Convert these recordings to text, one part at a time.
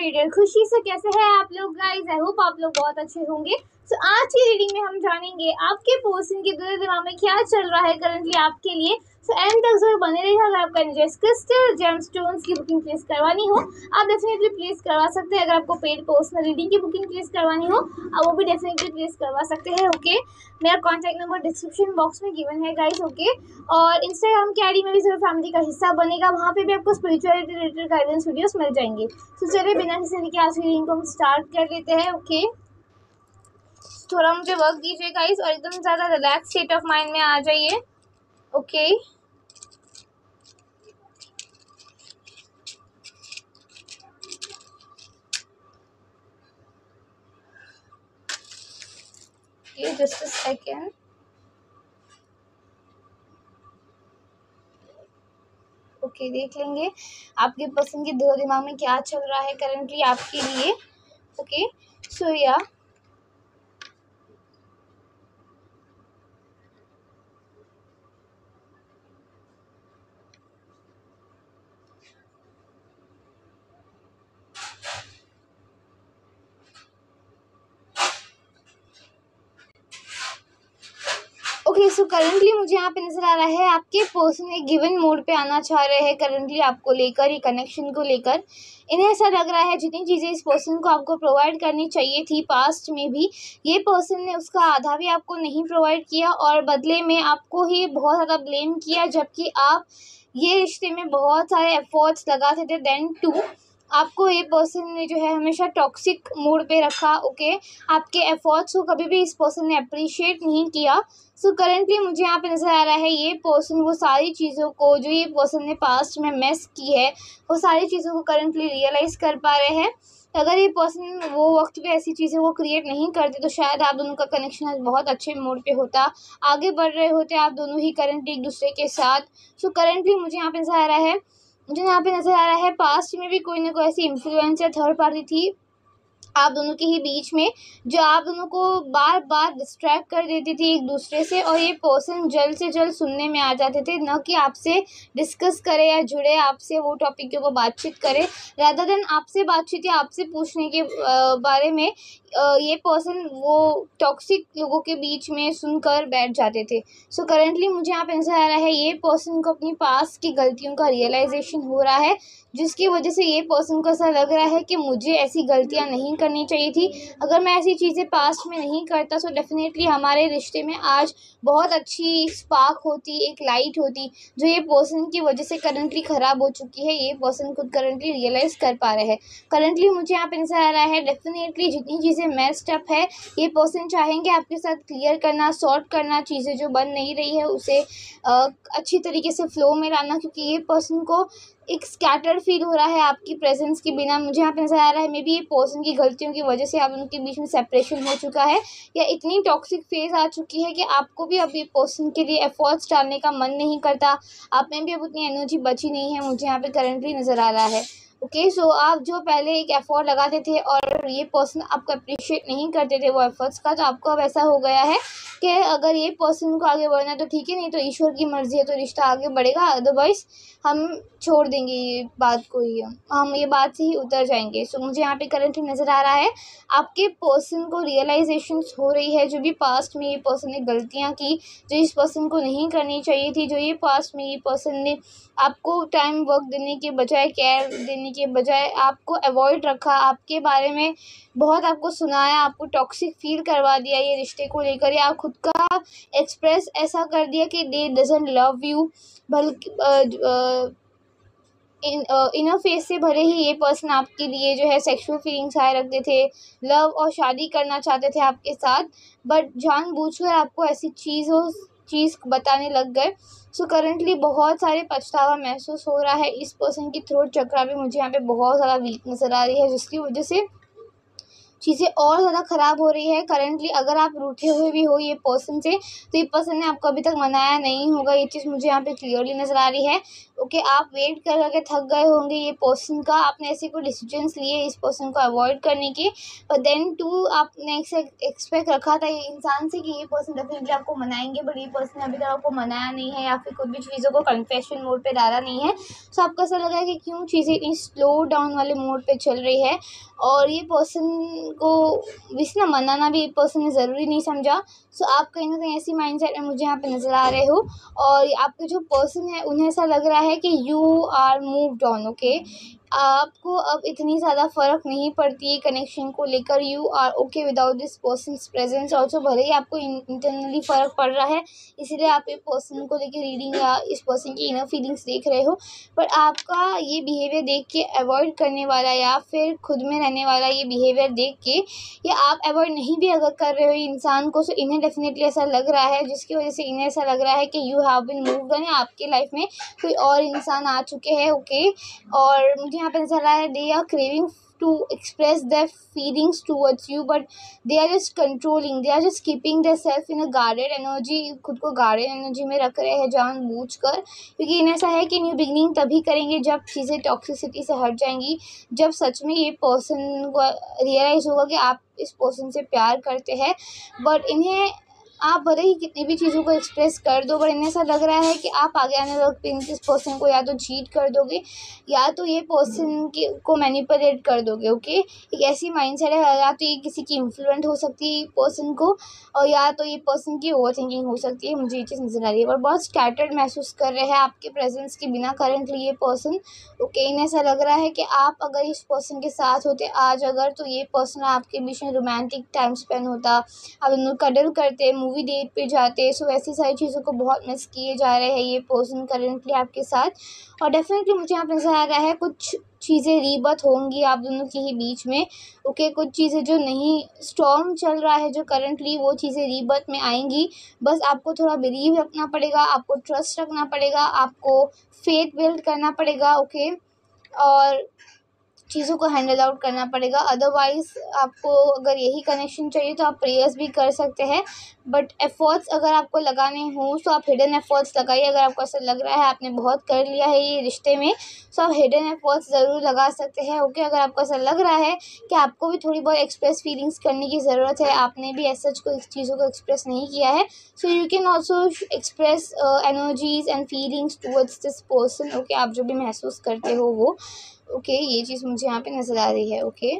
Reader खुशी। से कैसे हैं आप लोग गाइस? आई होप आप लोग बहुत अच्छे होंगे। तो आज की रीडिंग में हम जानेंगे आपके पर्सन के दिल दिमाग में क्या चल रहा है करंटली आपके लिए। तो एंड तक जरूर बने रहिएगा। अगर आपका इंटरेस्ट क्रिस्टल जेमस्टोन्स की बुकिंग प्लेस करवानी हो आप डेफिनेटली प्लेस करवा सकते हैं। अगर आपको पेड पर्सनल रीडिंग की बुकिंग प्लेस करवानी हो आप वो भी डेफिनेटली प्लेस करवा सकते हैं। ओके, मेरा कॉन्टैक्ट नंबर डिस्क्रिप्शन बॉक्स में गिवन है गाइस। ओके, और इंस्टाग्राम के आईडी में भी जरूर फैमिली का हिस्सा बनेगा, वहाँ पे भी आपको स्पिरिचुअलिटी रिलेटेड गाइडेंस वीडियोस मिल जाएंगे। तो चलिए बिना किसी देरी के आज की रीडिंग को हम स्टार्ट कर लेते हैं। ओके, थोड़ा मुझे वर्क दीजिए गाइस और एकदम ज़्यादा रिलैक्स स्टेट ऑफ माइंड में आ जाइए। Okay, just a second. Okay, देख लेंगे आपके पसंद के दिलो दिमाग में क्या चल रहा है करंटली आपके लिए। ओके, सो या ओके, सो करंटली मुझे यहाँ पे नजर आ रहा है आपके पर्सन एक गिवन मोड पे आना चाह रहे हैं करंटली आपको लेकर, ये कनेक्शन को लेकर। इन्हें ऐसा लग रहा है जितनी चीज़ें इस पर्सन को आपको प्रोवाइड करनी चाहिए थी पास्ट में भी, ये पर्सन ने उसका आधा भी आपको नहीं प्रोवाइड किया और बदले में आपको ही बहुत ज़्यादा ब्लेम किया, जबकि आप ये रिश्ते में बहुत सारे एफर्ट्स लगाते थे। देन टू आपको ये पर्सन ने जो है हमेशा टॉक्सिक मूड पे रखा। ओके, आपके एफर्ट्स को कभी भी इस पर्सन ने अप्रिशिएट नहीं किया। सो करेंटली मुझे यहाँ पे नज़र आ रहा है ये पर्सन वो सारी चीज़ों को जो ये पर्सन ने पास्ट में मिस की है वो सारी चीज़ों को करेंटली रियलाइज़ कर पा रहे हैं। अगर ये पर्सन वो वक्त पे ऐसी चीज़ें वो क्रिएट नहीं करते तो शायद आप दोनों का कनेक्शन आज बहुत अच्छे मोड पे होता, आगे बढ़ रहे होते आप दोनों ही करेंटली एक दूसरे के साथ। सो करेंटली मुझे यहाँ पे नज़र आ रहा है पास्ट में भी कोई ना कोई ऐसी इन्फ्लुएंस या थर्ड पार्टी थी आप दोनों के ही बीच में जो आप दोनों को बार बार डिस्ट्रैक्ट कर देती थी एक दूसरे से, और ये पर्सन जल्द से जल्द सुनने में आ जाते थे, न कि आपसे डिस्कस करे या जुड़े आपसे वो टॉपिक के ऊपर बातचीत करे, रादर देन आपसे बातचीत या आपसे पूछने के बारे में ये पर्सन वो टॉक्सिक लोगों के बीच में सुनकर बैठ जाते थे। सो करेंटली मुझे यहाँ पे नजर आ रहा है ये पर्सन को अपनी पास्ट की गलतियों का रियलाइजेशन हो रहा है, जिसकी वजह से ये पर्सन को ऐसा लग रहा है कि मुझे ऐसी गलतियाँ नहीं करनी चाहिए थी। अगर मैं ऐसी चीज़ें पास्ट में नहीं करता तो डेफिनेटली हमारे रिश्ते में आज बहुत अच्छी स्पार्क होती, एक लाइट होती, जो ये पर्सन की वजह से करंटली ख़राब हो चुकी है। ये पर्सन खुद करंटली रियलाइज़ कर पा रहे हैं। करंटली मुझे यहाँ पे नजर आ रहा है डेफिनेटली जितनी चीज़ें मेस्ड अप है ये पर्सन चाहेंगे आपके साथ क्लियर करना, सॉर्ट करना, चीज़ें जो बन नहीं रही है उसे अच्छी तरीके से फ्लो में लाना, क्योंकि ये पर्सन को एक स्कैटर्ड फील हो रहा है आपकी प्रेजेंस के बिना। मुझे यहाँ पे नजर आ रहा है मे बी ये पर्सन की गलतियों की वजह से आप उनके बीच में सेपरेशन हो चुका है या इतनी टॉक्सिक फेज आ चुकी है कि आपको भी अब ये पर्सन के लिए एफर्ट्स डालने का मन नहीं करता, आप में भी अब उतनी एनर्जी बची नहीं है, मुझे यहाँ पे करंटली नज़र आ रहा है। ओके, सो आप जो पहले एक एफर्ट लगाते थे और ये पर्सन आपको अप्रिशिएट नहीं करते थे वो एफर्ट्स का, तो आपको अब ऐसा हो गया है कि अगर ये पर्सन को आगे बढ़ना है तो ठीक है, नहीं तो ईश्वर की मर्जी है तो रिश्ता आगे बढ़ेगा, अदरवाइज हम छोड़ देंगे ये बात को, ही हम ये बात से ही उतर जाएंगे। सो मुझे यहाँ पे करंटली नज़र आ रहा है आपके पर्सन को रियलाइजेशन हो रही है जो भी पास्ट में ये पर्सन ने गलतियाँ की, जो इस पर्सन को नहीं करनी चाहिए थी, जो ये पास्ट में ये पर्सन ने आपको टाइम वर्क देने के बजाय, केयर देने के बजाय आपको अवॉइड रखा, आपके बारे में बहुत आपको सुनाया, आपको टॉक्सिक फील करवा दिया ये रिश्ते को लेकर, या आप खुद का एक्सप्रेस ऐसा कर दिया कि दे डजंट लव यू, बल्कि इनर फेस से भले ही ये पर्सन आपके लिए जो है सेक्सुअल फीलिंग्स आए रखते थे, लव और शादी करना चाहते थे आपके साथ, बट जानबूझकर आपको ऐसी चीज़ बताने लग गए। सो करेंटली बहुत सारे पछतावा महसूस हो रहा है। इस पर्सन की थ्रोट चक्रा भी मुझे यहाँ पे बहुत ज़्यादा वीक नज़र आ रही है, जिसकी वजह से चीज़ें और ज़्यादा ख़राब हो रही है करंटली। अगर आप रूठे हुए भी हो ये पर्सन से, तो ये पर्सन ने आपको अभी तक मनाया नहीं होगा, ये चीज़ मुझे यहाँ पे क्लियरली नज़र आ रही है। ओके, आप वेट कर करके थक गए होंगे ये पर्सन का, आपने ऐसे कोई डिसीजंस लिए इस पर्सन को अवॉइड करने के, पर देन टू आपने एक्सपेक्ट रखा था ये इंसान से कि ये पर्सन डेफिनेटली आपको मनाएंगे, बट ये पर्सन ने अभी तक आपको मनाया नहीं है या फिर कोई भी चीज़ों को कन्फेशन मोड पे डाला नहीं है। सो आपको ऐसा लगा है कि क्यों चीज़ें इतनी स्लो डाउन वाले मोड पे चल रही है, और ये पर्सन को वैसे ना मनाना भी पर्सन ने ज़रूरी नहीं समझा। सो आप कहीं ना कहीं ऐसी माइंडसेट में मुझे यहाँ पे नज़र आ रहे हो, और आपके जो पर्सन है उन्हें ऐसा लग रहा है कि you are moved on. Okay, आपको अब इतनी ज़्यादा फ़र्क नहीं पड़ती है कनेक्शन को लेकर, you are okay without this person's presence also. भले ही आपको इंटरनली फ़र्क पड़ रहा है, इसीलिए आप ये पर्सन को लेकर रीडिंग या इस पर्सन की इनर फीलिंग्स देख रहे हो, पर आपका ये बिहेवियर देख के अवॉइड करने वाला या फिर खुद में रहने वाला ये बिहेवियर देख के, या आप अवॉइड नहीं भी अगर कर रहे हो इंसान को, तो इन्हें डेफिनेटली ऐसा लग रहा है, जिसकी वजह से इन्हें ऐसा लग रहा है कि you have been moved on, आपके लाइफ में कोई और इंसान आ चुके हैं। ओके, और मुझे यहाँ पे नजर आ रहा है they are craving to express their feelings towards you, but they are just controlling, they are just keeping their self in a guarded energy, खुद को guarded energy में रख रहे हैं जानबूझकर, क्योंकि इन्हें ऐसा है कि न्यू बिगनिंग तभी करेंगे जब चीज़ें टॉक्सिसिटी से हट जाएंगी, जब सच में ये पर्सन को रियलाइज़ होगा कि आप इस पर्सन से प्यार करते हैं। बट इन्हें आप भले ही कितनी भी चीज़ों को एक्सप्रेस कर दो, पर इन्हें ऐसा लग रहा है कि आप आगे आने वक्त इस पर्सन को या तो चीट कर दोगे या तो ये पर्सन को मैनिपुलेट कर दोगे। ओके, एक ऐसी माइंडसेट है, या तो ये किसी की इन्फ्लुएंट हो सकती है पर्सन को, और या तो ये पर्सन की ओवर थिंकिंग हो सकती है, मुझे ये चीज़ नज़र आ रही है। पर बहुत स्कैटर्ड महसूस कर रहे हैं आपके प्रेजेंस के बिना करंटली ये पर्सन। ओके, इन्हें ऐसा लग रहा है कि आप अगर इस पर्सन के साथ होते आज अगर, तो ये पर्सन आपके बीच में रोमांटिक टाइम स्पेंड होता, आप दोनों कडल करते, मूवी डेट पे जाते। सो ऐसी सारी चीज़ों को बहुत मिस किए जा रहे हैं ये पर्सन करंटली आपके साथ, और डेफिनेटली मुझे यहाँ पे नज़र आ रहा है कुछ चीज़ें रीबर्थ होंगी आप दोनों के ही बीच में। ओके, कुछ चीज़ें जो नहीं स्टॉर्म चल रहा है जो करंटली, वो चीज़ें रीबर्थ में आएंगी। बस आपको थोड़ा बिलीव रखना पड़ेगा, आपको ट्रस्ट रखना पड़ेगा, आपको फेथ बिल्ड करना पड़ेगा। ओके, और चीज़ों को हैंडल आउट करना पड़ेगा। अदरवाइज़ आपको अगर यही कनेक्शन चाहिए तो आप प्रेयर्स भी कर सकते हैं, बट एफर्ट्स अगर आपको लगाने हों तो आप हिडन एफर्ट्स लगाइए। अगर आपको ऐसा लग रहा है आपने बहुत कर लिया है ये रिश्ते में, तो आप हिडन एफर्ट्स ज़रूर लगा सकते हैं। ओके, अगर आपको ऐसा लग रहा है कि आपको भी थोड़ी बहुत एक्सप्रेस फीलिंग्स करने की ज़रूरत है, आपने भी ऐसा कोई चीज़ों को एक्सप्रेस नहीं किया है, so you can also express energies and feelings towards this person. Okay, आप जो भी महसूस करते हो वो। ओके, ये चीज़ मुझे यहाँ पे नज़र आ रही है। ओके,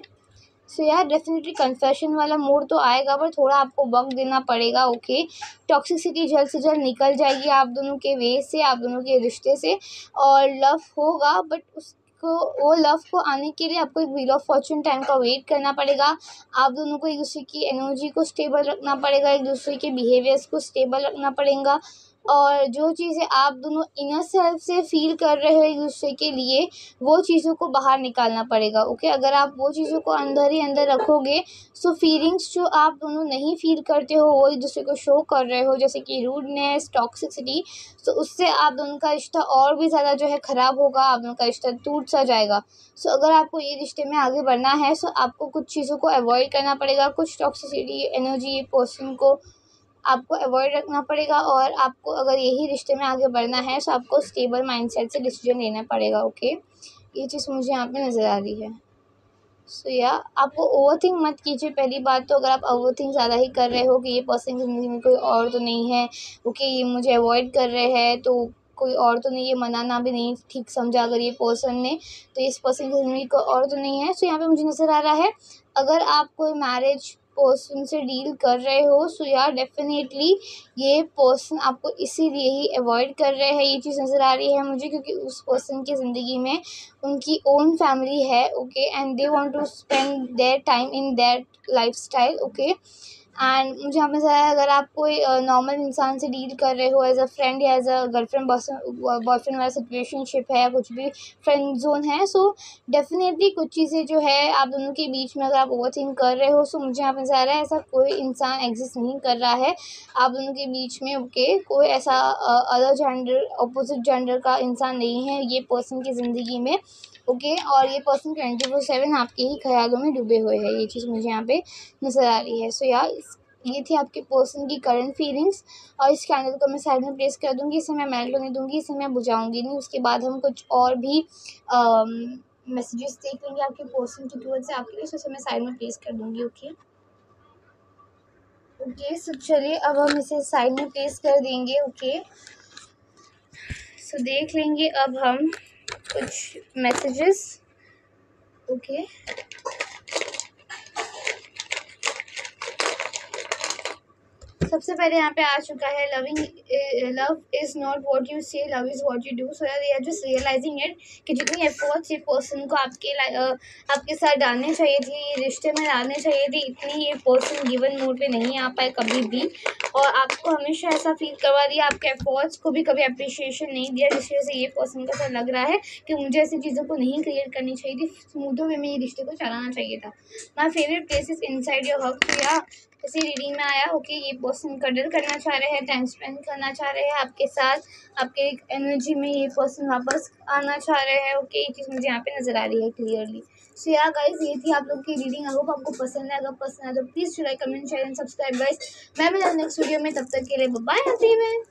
सो यार डेफिनेटली कन्फेशन वाला मूड तो आएगा, पर थोड़ा आपको वक्त देना पड़ेगा। ओके, टॉक्सिसिटी जल्द से जल्द निकल जाएगी आप दोनों के वे से, आप दोनों के रिश्ते से, और लव होगा, बट उसको वो लव को आने के लिए आपको एक व्हील ऑफ फॉर्चून टाइम का वेट करना पड़ेगा। आप दोनों को एक दूसरे की एनर्जी को स्टेबल रखना पड़ेगा, एक दूसरे के बिहेवियर्स को स्टेबल रखना पड़ेगा, और जो चीज़ें आप दोनों इनर सेल्फ से फील कर रहे हो एक दूसरे के लिए, वो चीज़ों को बाहर निकालना पड़ेगा। ओके, अगर आप वो चीज़ों को अंदर ही अंदर रखोगे, सो फीलिंग्स जो आप दोनों नहीं फील करते हो वो एक दूसरे को शो कर रहे हो, जैसे कि रूडनेस, टॉक्सिसिटी, तो उससे आप दोनों का रिश्ता और भी ज़्यादा जो है ख़राब होगा, आप दोनों का रिश्ता टूट सा जाएगा। सो अगर आपको ये रिश्ते में आगे बढ़ना है, सो आपको कुछ चीज़ों को अवॉइड करना पड़ेगा, कुछ टॉक्सिसिटी एनर्जी पर्सन को आपको अवॉइड रखना पड़ेगा, और आपको अगर यही रिश्ते में आगे बढ़ना है, तो आपको स्टेबल माइंडसेट से डिसीजन लेना पड़ेगा। ओके, ये चीज़ मुझे यहाँ पे नज़र आ रही है। सो या आपको ओवरथिंक मत कीजिए। पहली बात तो अगर आप ओवरथिंक ज़्यादा ही कर रहे हो कि ये पर्सन की ज़िंदगी में कोई और तो नहीं है, ओके, ये मुझे अवॉइड कर रहे हैं तो कोई और तो नहीं, ये मनाना भी नहीं ठीक समझा अगर ये पर्सन ने, तो इस पर्सन की ज़िंदगी कोई और तो नहीं है। सो यहाँ पे मुझे नज़र आ रहा है अगर आप कोई मैरिज पर्सन से डील कर रहे हो, सो यार डेफिनेटली ये पर्सन आपको इसीलिए ही अवॉइड कर रहे हैं, ये चीज़ नज़र आ रही है मुझे, क्योंकि उस पर्सन की ज़िंदगी में उनकी ओन फैमिली है। Okay, and they want to spend their time in that lifestyle. Okay, and मुझे यहाँ पे ज़्यादा अगर आप कोई नॉर्मल इंसान से डील कर रहे हो एज अ फ्रेंड या एज अ गर्लफ्रेंड बॉयफ्रेंड वाला सिचुएशनशिप है या कुछ भी फ्रेंड जोन है, सो डेफिनेटली कुछ चीज़ें जो है आप दोनों के बीच में अगर आप ओवरथिंक कर रहे हो, सो मुझे यहाँ पे ज़्यादा ऐसा कोई इंसान एग्जिस्ट नहीं कर रहा है आप दोनों के बीच में। ओके, कोई ऐसा अदर जेंडर अपोजिट जेंडर का इंसान नहीं है ये पर्सन की ज़िंदगी में। ओके। और ये पर्सन 24/7 आपके ही ख्यालों में डूबे हुए हैं, ये चीज़ मुझे यहाँ पे नज़र आ रही है। सो यार ये थी आपके पर्सन की करंट फीलिंग्स, और इस कैंडल को मैं साइड में प्लेस कर दूँगी। इसे मैं मेल्ट होने दूँगी, इसे मैं बुझाऊँगी नहीं। उसके बाद हम कुछ और भी मैसेजेस देख लेंगे आपके पर्सन की टूवर्ड्स से आपके लिए। सो इसे मैं साइड में प्लेस कर दूँगी। Okay okay. सो चलिए अब हम इसे साइड में प्लेस कर देंगे। ओके सो देख लेंगे अब हम कुछ मैसेजेस। ओके सबसे पहले यहाँ पे आ चुका है love is not what you say, love is what you do. So यार जस्ट रियलाइजिंग इट कि जितनी एफर्ट्स ये पर्सन को आपके साथ डालने चाहिए थी, ये रिश्ते में डालने चाहिए थी, इतनी ये पर्सन गिवन मोड पे नहीं आ पाए कभी भी, और आपको हमेशा ऐसा फील करवा दिया, आपके एफर्ट्स को भी कभी अप्रिशिएशन नहीं दिया, जिस वजह से ये पर्सन को ऐसा लग रहा है कि मुझे ऐसी चीज़ों को नहीं क्रिएट करनी चाहिए थी, स्मूथो वे में ये रिश्ते को चलाना चाहिए था। My favourite places inside your heart. तो या इसी रीडिंग में आया ओके ये पर्सन कदर करना चाह रहे हैं, टाइम स्पेंड करना चाह रहे हैं आपके साथ, आपके एनर्जी में ये पर्सन वापस आना चाह रहे हैं। ओके ये चीज़ मुझे यहाँ पे नज़र आ रही है क्लियरली। सो या गाइस ये थी आप लोग की रीडिंग। आई होप आपको पसंद है। अगर पसंद है तो please like comment share and subscribe guys. मैं मिलूंगा नेक्स्ट वीडियो में, तब तक के लिए बाय एवरीवन।